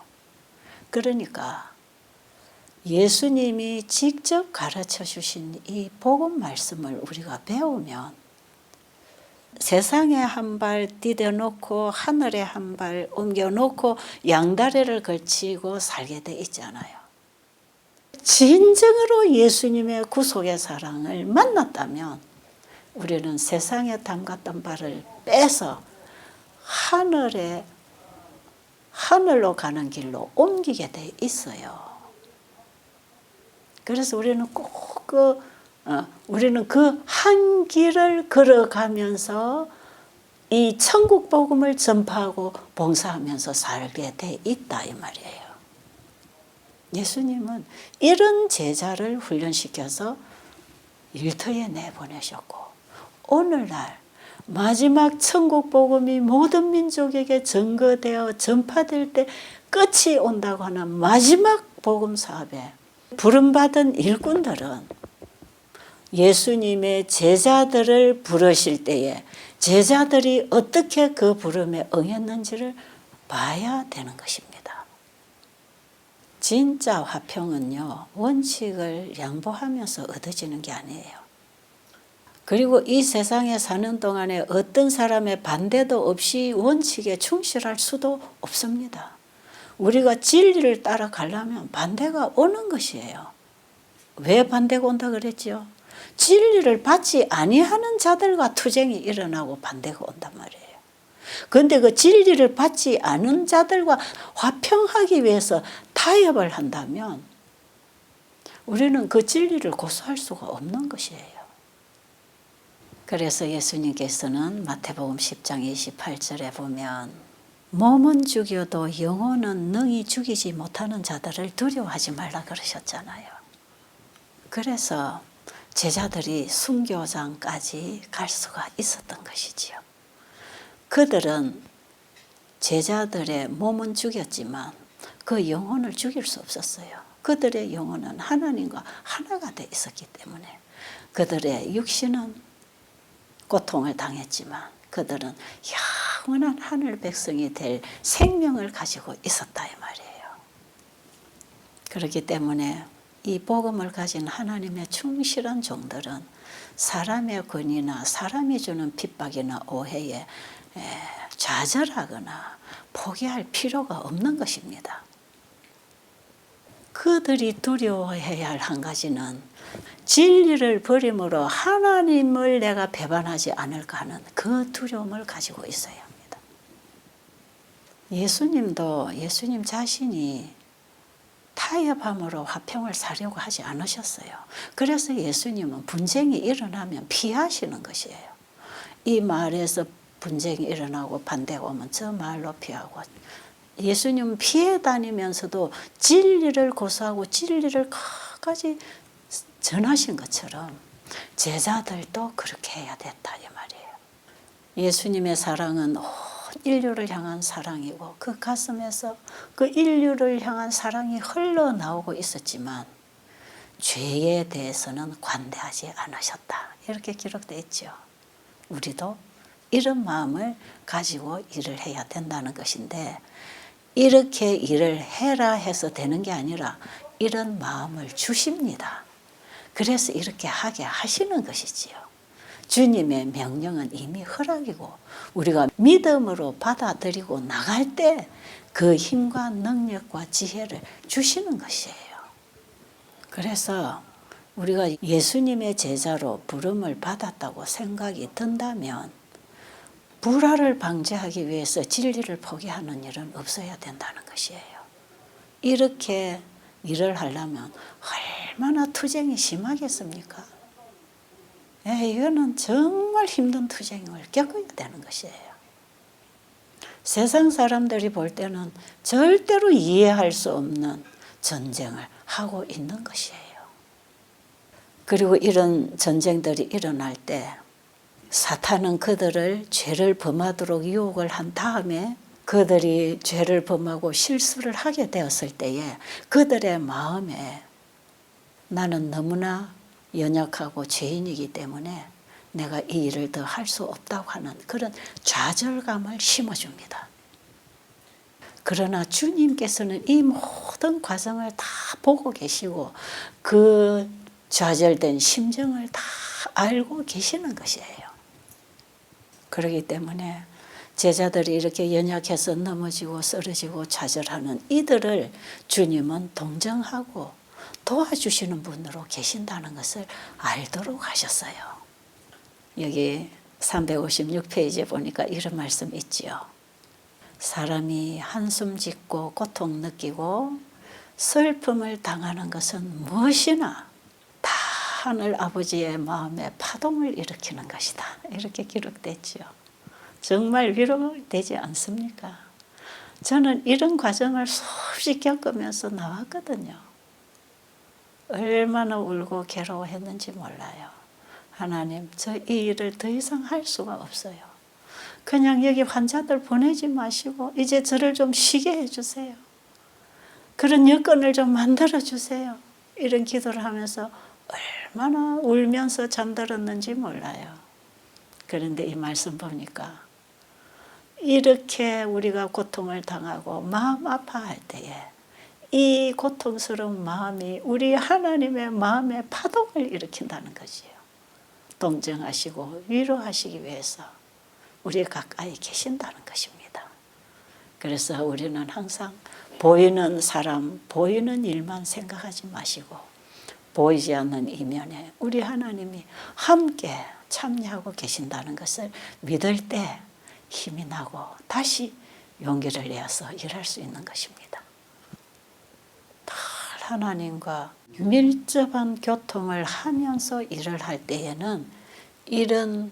그러니까 예수님이 직접 가르쳐 주신 이 복음 말씀을 우리가 배우면 세상에 한 발 디뎌놓고 하늘에 한 발 옮겨놓고 양다리를 걸치고 살게 돼 있잖아요. 진정으로 예수님의 구속의 사랑을 만났다면 우리는 세상에 담갔던 발을 빼서 하늘로 가는 길로 옮기게 돼 있어요. 그래서 우리는 꼭 우리는 그 한 길을 걸어가면서 이 천국 복음을 전파하고 봉사하면서 살게 돼 있다 이 말이에요. 예수님은 이런 제자를 훈련시켜서 일터에 내보내셨고 오늘날 마지막 천국 복음이 모든 민족에게 전거되어 전파될 때 끝이 온다고 하는 마지막 복음 사업에 부름받은 일꾼들은 예수님의 제자들을 부르실 때에 제자들이 어떻게 그 부름에 응했는지를 봐야 되는 것입니다. 진짜 화평은요, 원칙을 양보하면서 얻어지는 게 아니에요. 그리고 이 세상에 사는 동안에 어떤 사람의 반대도 없이 원칙에 충실할 수도 없습니다. 우리가 진리를 따라가려면 반대가 오는 것이에요. 왜 반대가 온다 그랬죠? 진리를 받지 아니하는 자들과 투쟁이 일어나고 반대가 온단 말이에요. 그런데 그 진리를 받지 않은 자들과 화평하기 위해서 타협을 한다면 우리는 그 진리를 고수할 수가 없는 것이에요. 그래서 예수님께서는 마태복음 10장 28절에 보면 몸은 죽여도 영혼은 능히 죽이지 못하는 자들을 두려워하지 말라 그러셨잖아요. 그래서 제자들이 순교장까지 갈 수가 있었던 것이지요. 그들은 제자들의 몸은 죽였지만 그 영혼을 죽일 수 없었어요. 그들의 영혼은 하나님과 하나가 돼 있었기 때문에 그들의 육신은 고통을 당했지만 그들은 영원한 하늘 백성이 될 생명을 가지고 있었다 이 말이에요. 그렇기 때문에 이 복음을 가진 하나님의 충실한 종들은 사람의 권위나 사람이 주는 핍박이나 오해에 좌절하거나 포기할 필요가 없는 것입니다. 그들이 두려워해야 할 한 가지는 진리를 버림으로 하나님을 내가 배반하지 않을까 하는 그 두려움을 가지고 있어야 합니다. 예수님도 예수님 자신이 타협함으로 화평을 사려고 하지 않으셨어요. 그래서 예수님은 분쟁이 일어나면 피하시는 것이에요. 이 말에서 분쟁이 일어나고 반대가 오면 저 말로 피하고 예수님은 피해 다니면서도 진리를 고수하고 진리를 끝까지 전하신 것처럼 제자들도 그렇게 해야 됐다 이 말이에요. 예수님의 사랑은 온 인류를 향한 사랑이고 그 가슴에서 그 인류를 향한 사랑이 흘러나오고 있었지만 죄에 대해서는 관대하지 않으셨다. 이렇게 기록되어 있죠. 우리도 이런 마음을 가지고 일을 해야 된다는 것인데 이렇게 일을 해라 해서 되는 게 아니라 이런 마음을 주십니다. 그래서 이렇게 하게 하시는 것이지요. 주님의 명령은 이미 허락이고 우리가 믿음으로 받아들이고 나갈 때 그 힘과 능력과 지혜를 주시는 것이에요. 그래서 우리가 예수님의 제자로 부름을 받았다고 생각이 든다면 불화를 방지하기 위해서 진리를 포기하는 일은 없어야 된다는 것이에요. 이렇게 일을 하려면 얼마나 투쟁이 심하겠습니까? 이거는 정말 힘든 투쟁을 겪어야 되는 것이에요. 세상 사람들이 볼 때는 절대로 이해할 수 없는 전쟁을 하고 있는 것이에요. 그리고 이런 전쟁들이 일어날 때 사탄은 그들을 죄를 범하도록 유혹을 한 다음에 그들이 죄를 범하고 실수를 하게 되었을 때에 그들의 마음에 나는 너무나 연약하고 죄인이기 때문에 내가 이 일을 더 할 수 없다고 하는 그런 좌절감을 심어줍니다. 그러나 주님께서는 이 모든 과정을 다 보고 계시고 그 좌절된 심정을 다 알고 계시는 것이에요. 그렇기 때문에 제자들이 이렇게 연약해서 넘어지고 쓰러지고 좌절하는 이들을 주님은 동정하고 도와주시는 분으로 계신다는 것을 알도록 하셨어요. 여기 356페이지에 보니까 이런 말씀 있지요. 사람이 한숨 짓고 고통 느끼고 슬픔을 당하는 것은 무엇이나 다 하늘 아버지의 마음에 파동을 일으키는 것이다. 이렇게 기록됐지요. 정말 위로되지 않습니까? 저는 이런 과정을 수없이 겪으면서 나왔거든요. 얼마나 울고 괴로워했는지 몰라요. 하나님, 저 이 일을 더 이상 할 수가 없어요. 그냥 여기 환자들 보내지 마시고 이제 저를 좀 쉬게 해주세요. 그런 여건을 좀 만들어 주세요. 이런 기도를 하면서 얼마나 울면서 잠들었는지 몰라요. 그런데 이 말씀 보니까 이렇게 우리가 고통을 당하고 마음 아파할 때에 이 고통스러운 마음이 우리 하나님의 마음에 파동을 일으킨다는 것이에요. 동정하시고 위로하시기 위해서 우리 가까이 계신다는 것입니다. 그래서 우리는 항상 보이는 사람, 보이는 일만 생각하지 마시고 보이지 않는 이면에 우리 하나님이 함께 참여하고 계신다는 것을 믿을 때 힘이 나고 다시 용기를 내어서 일할 수 있는 것입니다. 하나님과 밀접한 교통을 하면서 일을 할 때에는 이런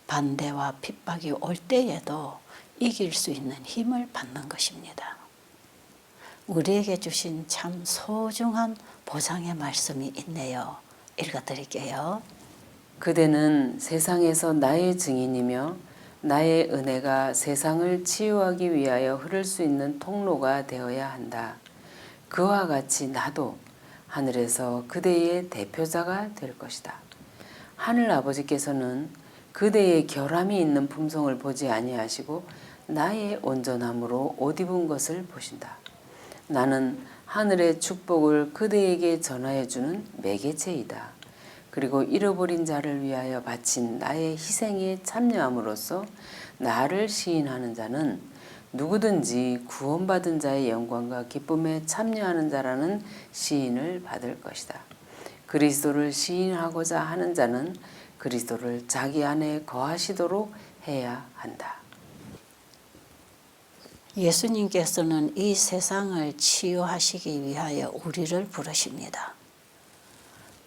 반대와 핍박이 올 때에도 이길 수 있는 힘을 받는 것입니다. 우리에게 주신 참 소중한 보장의 말씀이 있네요. 읽어드릴게요. 그대는 세상에서 나의 증인이며 나의 은혜가 세상을 치유하기 위하여 흐를 수 있는 통로가 되어야 한다. 그와 같이 나도 하늘에서 그대의 대표자가 될 것이다. 하늘 아버지께서는 그대의 결함이 있는 품성을 보지 아니하시고 나의 온전함으로 옷 입은 것을 보신다. 나는 하늘의 축복을 그대에게 전하여 주는 매개체이다. 그리고 잃어버린 자를 위하여 바친 나의 희생에 참여함으로써 나를 시인하는 자는 누구든지 구원받은 자의 영광과 기쁨에 참여하는 자라는 시인을 받을 것이다. 그리스도를 시인하고자 하는 자는 그리스도를 자기 안에 거하시도록 해야 한다. 예수님께서는 이 세상을 치유하시기 위하여 우리를 부르십니다.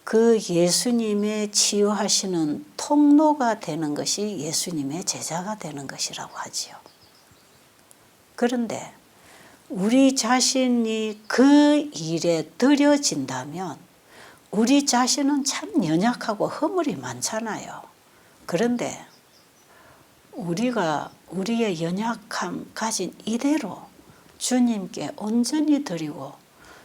그 예수님의 치유하시는 통로가 되는 것이 예수님의 제자가 되는 것이라고 하지요. 그런데 우리 자신이 그 일에 들여진다면 우리 자신은 참 연약하고 허물이 많잖아요. 그런데 우리가 우리의 연약함 가진 이대로 주님께 온전히 드리고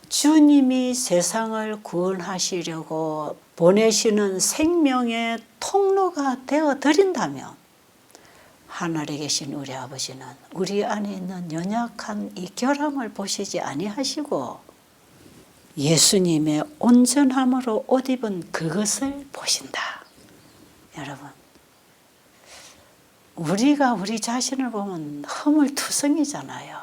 주님이 세상을 구원하시려고 보내시는 생명의 통로가 되어 드린다면 하늘에 계신 우리 아버지는 우리 안에 있는 연약한 이 결함을 보시지 아니하시고 예수님의 온전함으로 옷 입은 그것을 보신다. 여러분, 우리가 우리 자신을 보면 허물투성이잖아요.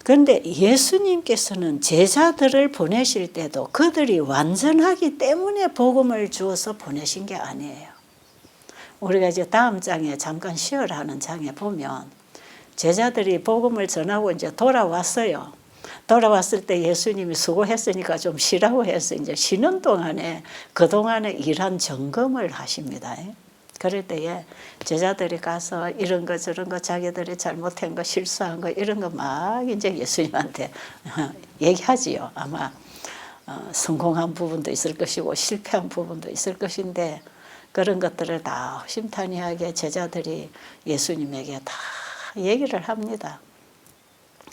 그런데 예수님께서는 제자들을 보내실 때도 그들이 완전하기 때문에 복음을 주어서 보내신 게 아니에요. 우리가 이제 다음 장에 잠깐 쉬어라 하는 장에 보면 제자들이 복음을 전하고 이제 돌아왔어요. 돌아왔을 때 예수님이 수고했으니까 좀 쉬라고 해서 이제 쉬는 동안에 그동안에 일한 점검을 하십니다. 그럴 때에 제자들이 가서 이런 거 저런 거 자기들이 잘못한 거 실수한 거 이런 거 막 이제 예수님한테 얘기하지요. 아마 성공한 부분도 있을 것이고 실패한 부분도 있을 것인데 그런 것들을 다 허심탄회하게 제자들이 예수님에게 다 얘기를 합니다.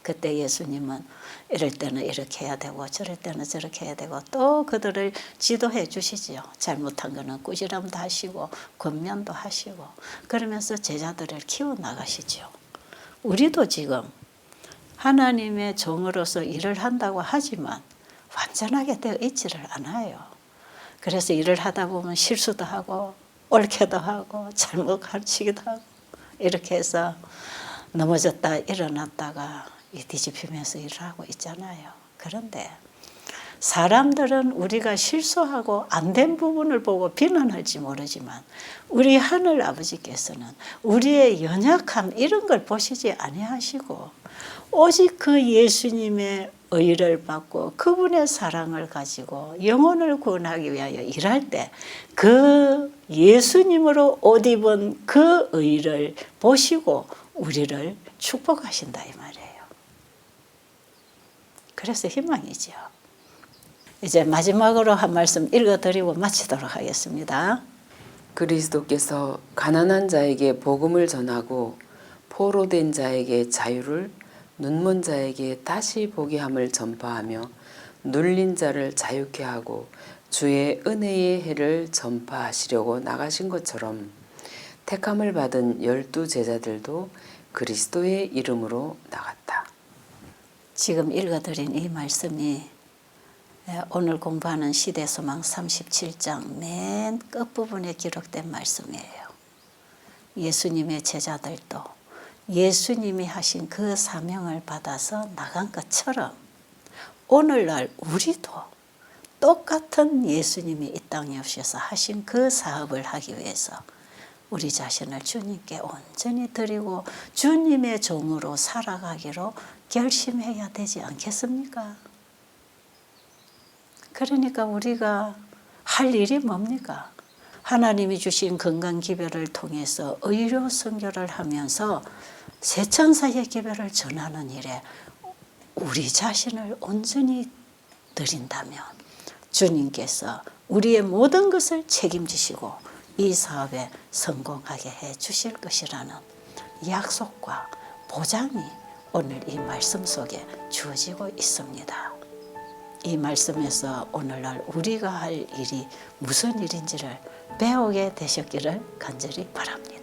그때 예수님은 이럴 때는 이렇게 해야 되고 저럴 때는 저렇게 해야 되고 또 그들을 지도해 주시지요. 잘못한 거는 꾸지람도 하시고 권면도 하시고 그러면서 제자들을 키워나가시죠. 우리도 지금 하나님의 종으로서 일을 한다고 하지만 완전하게 되어 있지를 않아요. 그래서 일을 하다 보면 실수도 하고 옳게도 하고 잘못 가르치기도 하고 이렇게 해서 넘어졌다 일어났다가 뒤집히면서 일을 하고 있잖아요. 그런데 사람들은 우리가 실수하고 안 된 부분을 보고 비난할지 모르지만 우리 하늘 아버지께서는 우리의 연약함 이런 걸 보시지 아니하시고 오직 그 예수님의 의를 받고 그분의 사랑을 가지고 영혼을 구원하기 위하여 일할 때 그 예수님으로 옷 입은 그 의를 보시고 우리를 축복하신다 이 말이에요. 그래서 희망이죠. 이제 마지막으로 한 말씀 읽어드리고 마치도록 하겠습니다. 그리스도께서 가난한 자에게 복음을 전하고 포로된 자에게 자유를, 눈먼 자에게 다시 보게 함을 전파하며 눌린 자를 자유케 하고 주의 은혜의 해를 전파하시려고 나가신 것처럼 택함을 받은 12 제자들도 그리스도의 이름으로 나갔다. 지금 읽어드린 이 말씀이 오늘 공부하는 시대소망 37장 맨 끝부분에 기록된 말씀이에요. 예수님의 제자들도 예수님이 하신 그 사명을 받아서 나간 것처럼 오늘날 우리도 똑같은 예수님이 이 땅에 오셔서 하신 그 사업을 하기 위해서 우리 자신을 주님께 온전히 드리고 주님의 종으로 살아가기로 결심해야 되지 않겠습니까? 그러니까 우리가 할 일이 뭡니까? 하나님이 주신 건강기별을 통해서 의료 선교를 하면서 세천사의 기별을 전하는 일에 우리 자신을 온전히 드린다면 주님께서 우리의 모든 것을 책임지시고 이 사업에 성공하게 해 주실 것이라는 약속과 보장이 오늘 이 말씀 속에 주어지고 있습니다. 이 말씀에서 오늘날 우리가 할 일이 무슨 일인지를 배우게 되셨기를 간절히 바랍니다.